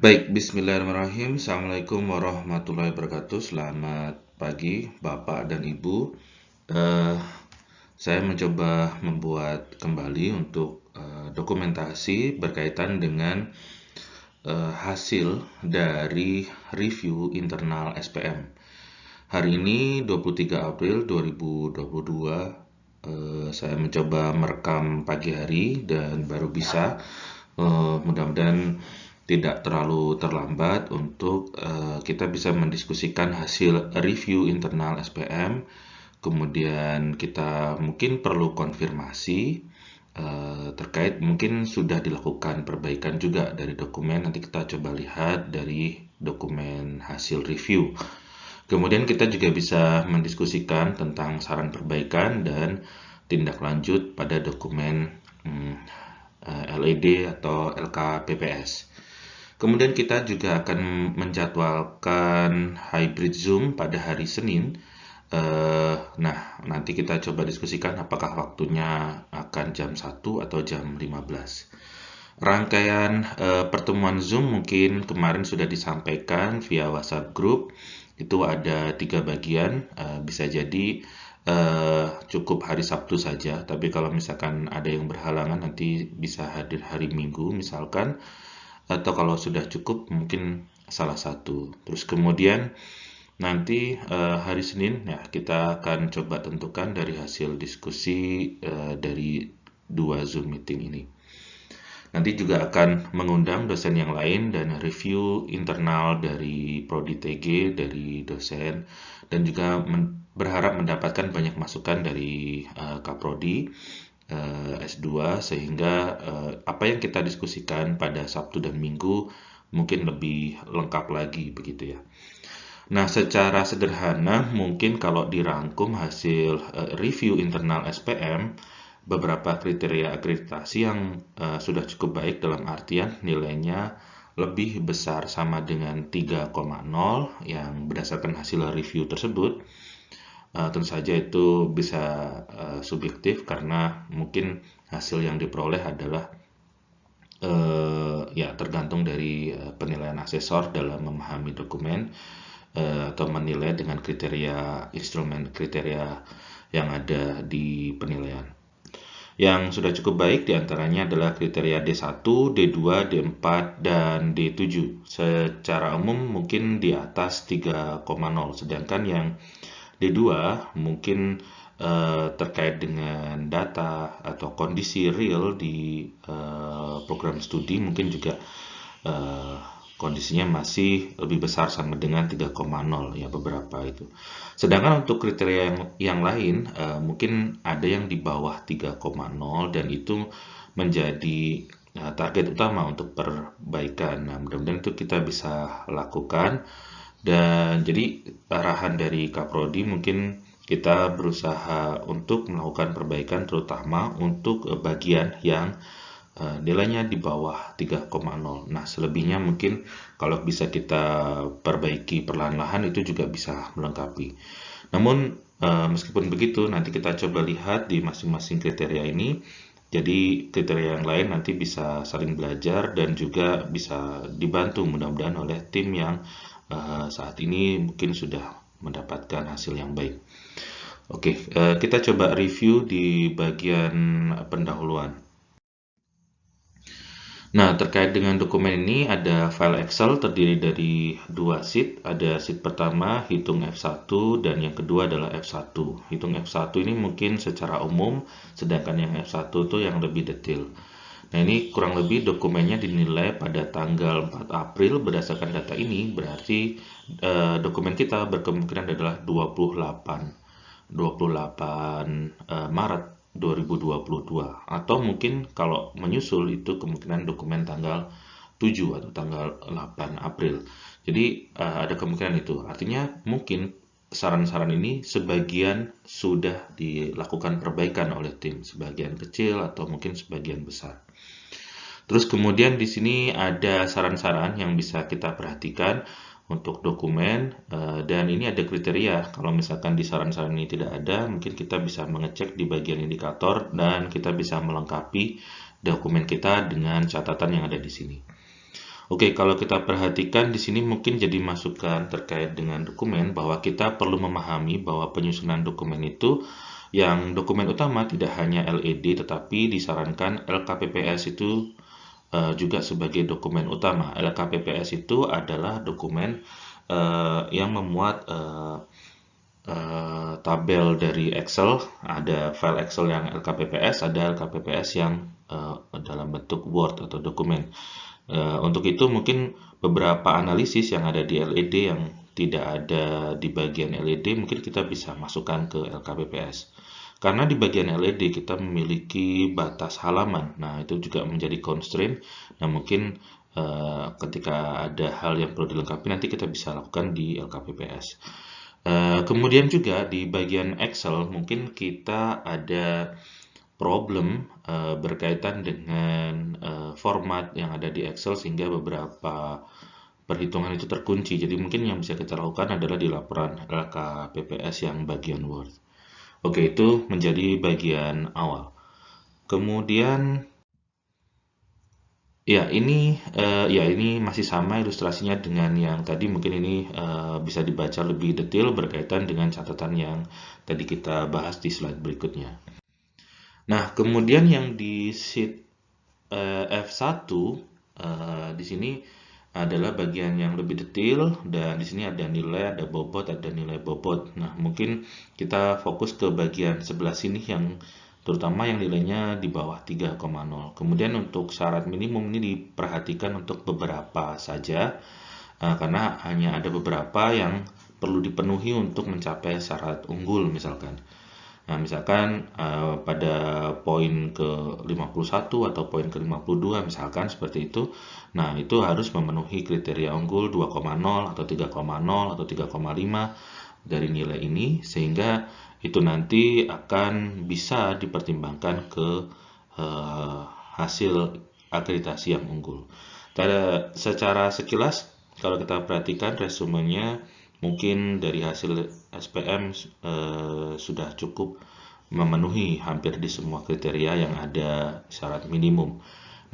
Baik, bismillahirrahmanirrahim. Assalamualaikum warahmatullahi wabarakatuh. Selamat pagi, Bapak dan Ibu. Eh, saya mencoba membuat kembali untuk dokumentasi berkaitan dengan hasil dari review internal SPM. Hari ini 23 April 2022, saya mencoba merekam pagi hari dan baru bisa. Mudah-mudahan tidak terlalu terlambat untuk kita bisa mendiskusikan hasil review internal SPM. Kemudian kita mungkin perlu konfirmasi terkait mungkin sudah dilakukan perbaikan juga dari dokumen. Nanti kita coba lihat dari dokumen hasil review. Kemudian kita juga bisa mendiskusikan tentang saran perbaikan dan tindak lanjut pada dokumen LED atau LKPPS. Kemudian kita juga akan menjadwalkan hybrid Zoom pada hari Senin. Nah, nanti kita coba diskusikan apakah waktunya akan jam 1 atau jam 15. Rangkaian pertemuan Zoom mungkin kemarin sudah disampaikan via WhatsApp Group. Itu ada 3 bagian, bisa jadi cukup hari Sabtu saja. Tapi kalau misalkan ada yang berhalangan nanti bisa hadir hari Minggu misalkan. Atau kalau sudah cukup mungkin salah satu. Terus kemudian nanti hari Senin ya kita akan coba tentukan dari hasil diskusi dari 2 Zoom meeting ini. Nanti juga akan mengundang dosen yang lain dan review internal dari Prodi TG, dari dosen, dan juga berharap mendapatkan banyak masukan dari Kaprodi S2 sehingga apa yang kita diskusikan pada Sabtu dan Minggu mungkin lebih lengkap lagi begitu ya. Nah, secara sederhana mungkin kalau dirangkum hasil review internal SPM, beberapa kriteria akreditasi yang sudah cukup baik dalam artian nilainya lebih besar sama dengan 3,0 yang berdasarkan hasil review tersebut. Tentu saja itu bisa subjektif karena mungkin hasil yang diperoleh adalah ya tergantung dari penilaian asesor dalam memahami dokumen atau menilai dengan kriteria instrumen kriteria yang ada di penilaian. Yang sudah cukup baik diantaranya adalah kriteria D1, D2, D4, dan D7. Secara umum mungkin di atas 3,0, sedangkan yang D2 mungkin terkait dengan data atau kondisi real di program studi mungkin juga kondisinya masih lebih besar sama dengan 3,0 ya beberapa itu. Sedangkan untuk kriteria yang lain mungkin ada yang di bawah 3,0 dan itu menjadi target utama untuk perbaikan. Nah, mudah-mudahan itu kita bisa lakukan. Dan jadi arahan dari Kaprodi mungkin kita berusaha untuk melakukan perbaikan terutama untuk bagian yang nilainya di bawah 3,0. Nah, selebihnya mungkin kalau bisa kita perbaiki perlahan-lahan itu juga bisa melengkapi. Namun meskipun begitu nanti kita coba lihat di masing-masing kriteria ini. Jadi kriteria yang lain nanti bisa saling belajar dan juga bisa dibantu mudah-mudahan oleh tim yang saat ini mungkin sudah mendapatkan hasil yang baik. Oke, kita coba review di bagian pendahuluan. Nah, terkait dengan dokumen ini ada file Excel terdiri dari 2 sheet. Ada sheet pertama hitung F1 dan yang kedua adalah F1. Hitung F1 ini mungkin secara umum, sedangkan yang F1 itu yang lebih detail. Nah, ini kurang lebih dokumennya dinilai pada tanggal 4 April berdasarkan data ini, berarti dokumen kita berkemungkinan adalah 28 Maret 2022 atau mungkin kalau menyusul itu kemungkinan dokumen tanggal 7 atau tanggal 8 April. Jadi ada kemungkinan itu. Artinya mungkin saran-saran ini sebagian sudah dilakukan perbaikan oleh tim, sebagian kecil atau mungkin sebagian besar. Terus kemudian di sini ada saran-saran yang bisa kita perhatikan untuk dokumen dan ini ada kriteria. Kalau misalkan di saran-saran ini tidak ada, mungkin kita bisa mengecek di bagian indikator dan kita bisa melengkapi dokumen kita dengan catatan yang ada di sini. Oke, kalau kita perhatikan di sini mungkin jadi masukan terkait dengan dokumen bahwa kita perlu memahami bahwa penyusunan dokumen itu yang dokumen utama tidak hanya LED tetapi disarankan LKPPS itu juga sebagai dokumen utama. LKPPS itu adalah dokumen yang memuat tabel dari Excel, ada file Excel yang LKPPS, ada LKPPS yang dalam bentuk Word atau dokumen. Untuk itu mungkin beberapa analisis yang ada di LED yang tidak ada di bagian LED mungkin kita bisa masukkan ke LKPPS. Karena di bagian LED kita memiliki batas halaman. Nah, itu juga menjadi constraint. Nah, mungkin ketika ada hal yang perlu dilengkapi nanti kita bisa lakukan di LKPPS. Kemudian juga di bagian Excel mungkin kita ada problem berkaitan dengan format yang ada di Excel sehingga beberapa perhitungan itu terkunci. Jadi mungkin yang bisa kita lakukan adalah di laporan LKPPS yang bagian Word. Oke, itu menjadi bagian awal. Kemudian ini masih sama ilustrasinya dengan yang tadi. Mungkin ini bisa dibaca lebih detail berkaitan dengan catatan yang tadi kita bahas di slide berikutnya. Nah, kemudian yang di sheet F1 di sini adalah bagian yang lebih detail, dan di sini ada nilai, ada bobot, ada nilai bobot. Nah, mungkin kita fokus ke bagian sebelah sini yang terutama yang nilainya di bawah 3,0. Kemudian untuk syarat minimum ini diperhatikan untuk beberapa saja, karena hanya ada beberapa yang perlu dipenuhi untuk mencapai syarat unggul misalkan. Nah, misalkan pada poin ke 51 atau poin ke 52 misalkan seperti itu. Nah, itu harus memenuhi kriteria unggul 2,0 atau 3,0 atau 3,5 dari nilai ini, sehingga itu nanti akan bisa dipertimbangkan ke hasil akreditasi yang unggul. Secara sekilas kalau kita perhatikan resumenya, mungkin dari hasil SPM sudah cukup memenuhi hampir di semua kriteria yang ada syarat minimum.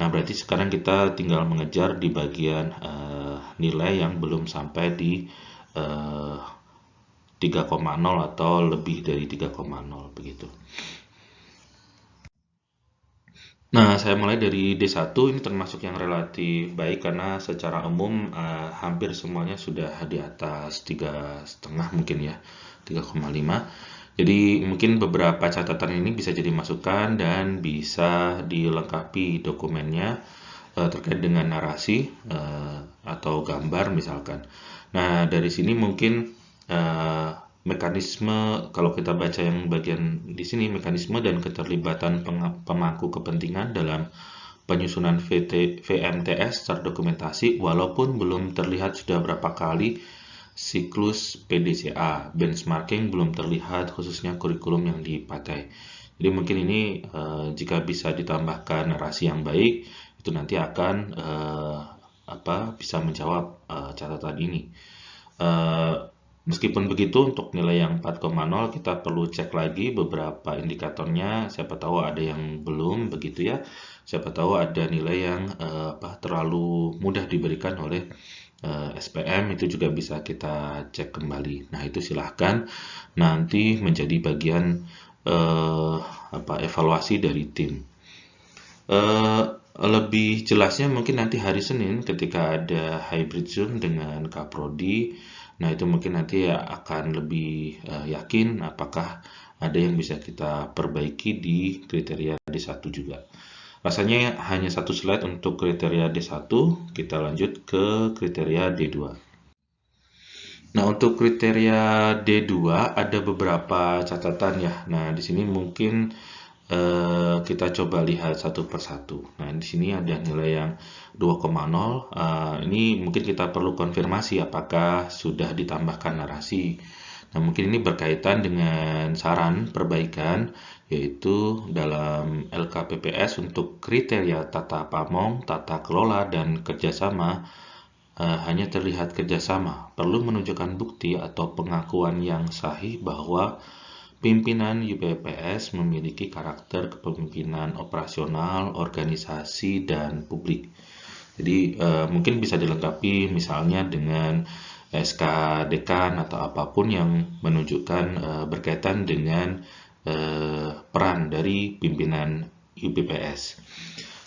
Nah, berarti sekarang kita tinggal mengejar di bagian nilai yang belum sampai di 3,0 atau lebih dari 3,0 begitu. Nah, saya mulai dari D1. Ini termasuk yang relatif baik karena secara umum hampir semuanya sudah di atas 3,5 mungkin ya, 3,5. Jadi mungkin beberapa catatan ini bisa jadi masukan dan bisa dilengkapi dokumennya terkait dengan narasi atau gambar misalkan. Nah, dari sini mungkin mekanisme, kalau kita baca yang bagian di sini, mekanisme dan keterlibatan pemangku kepentingan dalam penyusunan VMTS secara dokumentasi, walaupun belum terlihat sudah berapa kali siklus PDCA, benchmarking belum terlihat khususnya kurikulum yang dipakai. Jadi mungkin ini jika bisa ditambahkan narasi yang baik, itu nanti akan bisa menjawab catatan ini. Meskipun begitu, untuk nilai yang 4,0 kita perlu cek lagi beberapa indikatornya. Siapa tahu ada yang belum begitu ya. Siapa tahu ada nilai yang terlalu mudah diberikan oleh SPM, itu juga bisa kita cek kembali. Nah, itu silahkan nanti menjadi bagian evaluasi dari tim. Lebih jelasnya mungkin nanti hari Senin ketika ada hybrid Zoom dengan Kaprodi. Nah, itu mungkin nanti akan lebih yakin apakah ada yang bisa kita perbaiki di kriteria D1 juga. Rasanya hanya satu slide untuk kriteria D1, kita lanjut ke kriteria D2. Nah, untuk kriteria D2 ada beberapa catatan ya. Nah, di sini mungkin kita coba lihat satu persatu. Nah, di sini ada nilai yang 2,0. Ini mungkin kita perlu konfirmasi apakah sudah ditambahkan narasi. Nah, mungkin ini berkaitan dengan saran perbaikan, yaitu dalam LKPPS untuk kriteria tata pamong, tata kelola, dan kerjasama hanya terlihat kerjasama. Perlu menunjukkan bukti atau pengakuan yang sahih bahwa pimpinan YPPS memiliki karakter kepemimpinan operasional, organisasi, dan publik. Jadi mungkin bisa dilengkapi misalnya dengan SK dekan atau apapun yang menunjukkan berkaitan dengan peran dari pimpinan UPPS.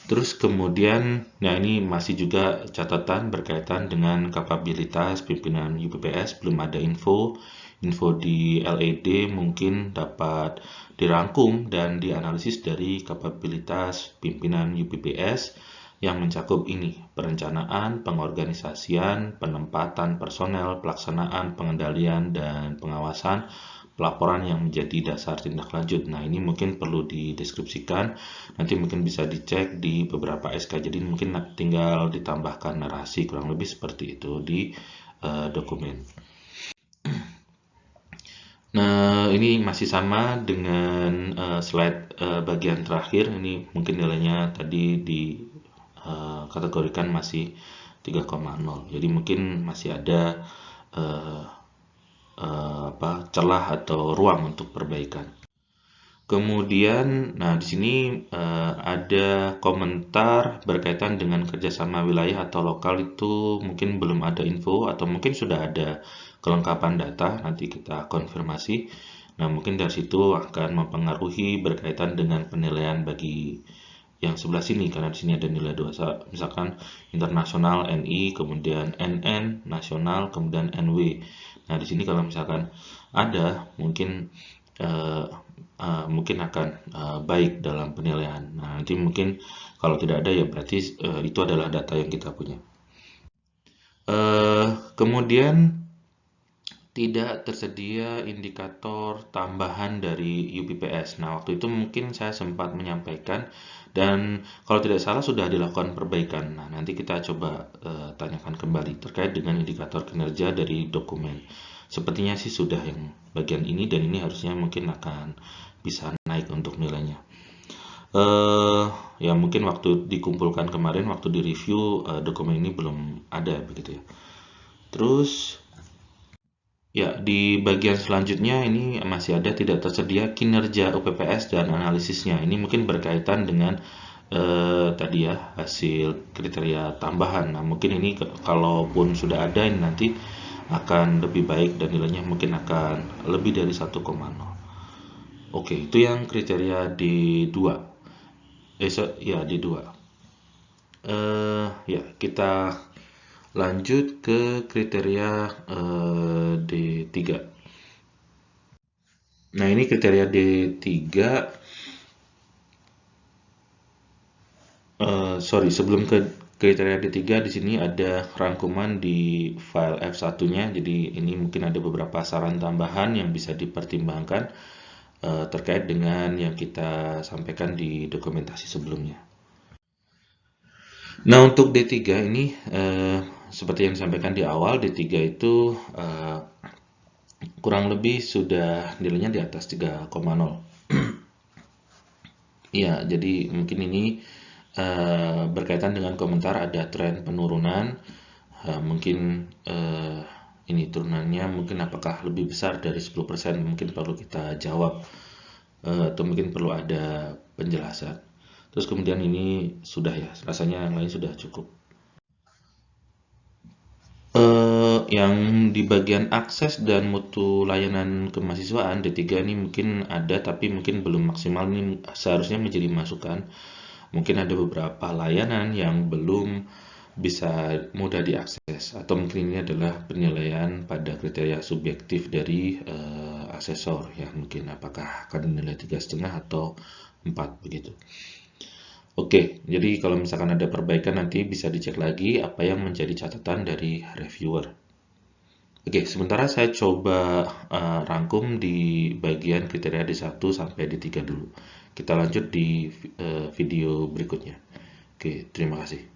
Terus kemudian, nah ini masih juga catatan berkaitan dengan kapabilitas pimpinan UPPS, belum ada info di LED mungkin dapat dirangkum dan dianalisis dari kapabilitas pimpinan UPPS yang mencakup ini, perencanaan, pengorganisasian, penempatan personel, pelaksanaan, pengendalian, dan pengawasan, pelaporan yang menjadi dasar tindak lanjut. Nah, ini mungkin perlu dideskripsikan, nanti mungkin bisa dicek di beberapa SK, jadi mungkin tinggal ditambahkan narasi, kurang lebih seperti itu di dokumen. Nah, ini masih sama dengan slide bagian terakhir. Ini mungkin nilainya tadi dikategorikan masih 3,0. Jadi mungkin masih ada celah atau ruang untuk perbaikan. Kemudian, nah di sini ada komentar berkaitan dengan kerjasama wilayah atau lokal itu mungkin belum ada info atau mungkin sudah ada kelengkapan data, nanti kita konfirmasi. Nah mungkin dari situ akan mempengaruhi berkaitan dengan penilaian bagi yang sebelah sini, karena di sini ada nilai 2, misalkan internasional NI, kemudian NN, nasional, kemudian NW. Nah di sini kalau misalkan ada mungkin mungkin akan baik dalam penilaian. Nah, nanti mungkin kalau tidak ada ya berarti itu adalah data yang kita punya. Kemudian tidak tersedia indikator tambahan dari UPPS. Nah, waktu itu mungkin saya sempat menyampaikan dan kalau tidak salah sudah dilakukan perbaikan. Nah, nanti kita coba tanyakan kembali terkait dengan indikator kinerja dari dokumen. Sepertinya sih sudah yang bagian ini dan ini harusnya mungkin akan bisa naik untuk nilainya. Ya mungkin waktu dikumpulkan kemarin, waktu di review dokumen ini belum ada begitu ya. Terus ya, di bagian selanjutnya ini masih ada tidak tersedia kinerja UPPS dan analisisnya. Ini mungkin berkaitan dengan tadi ya hasil kriteria tambahan. Nah, mungkin ini kalaupun sudah ada ini nanti akan lebih baik dan nilainya mungkin akan lebih dari 1,0. Oke, itu yang kriteria D2. Ya D2. Ya, kita lanjut ke kriteria D3. Nah, ini kriteria D3. Sebelum ke kriteria D3 di sini ada rangkuman di file F1-nya. Jadi ini mungkin ada beberapa saran tambahan yang bisa dipertimbangkan terkait dengan yang kita sampaikan di dokumentasi sebelumnya. Nah, untuk D3 ini seperti yang disampaikan di awal, D3 itu kurang lebih sudah nilainya di atas 3,0. Ya, jadi mungkin ini berkaitan dengan komentar ada tren penurunan. Mungkin ini turunannya mungkin apakah lebih besar dari 10%, mungkin perlu kita jawab atau mungkin perlu ada penjelasan. Terus kemudian ini sudah ya, rasanya yang lain sudah cukup. Yang di bagian akses dan mutu layanan kemahasiswaan D3 ini mungkin ada tapi mungkin belum maksimal, ini seharusnya menjadi masukan. Mungkin ada beberapa layanan yang belum bisa mudah diakses atau mungkin ini adalah penilaian pada kriteria subjektif dari asesor ya, mungkin apakah akan dinilai 3,5 atau 4 begitu. Oke, jadi kalau misalkan ada perbaikan nanti bisa dicek lagi apa yang menjadi catatan dari reviewer. Oke, sementara saya coba rangkum di bagian kriteria D1 sampai D3 dulu. Kita lanjut di video berikutnya. Oke, terima kasih.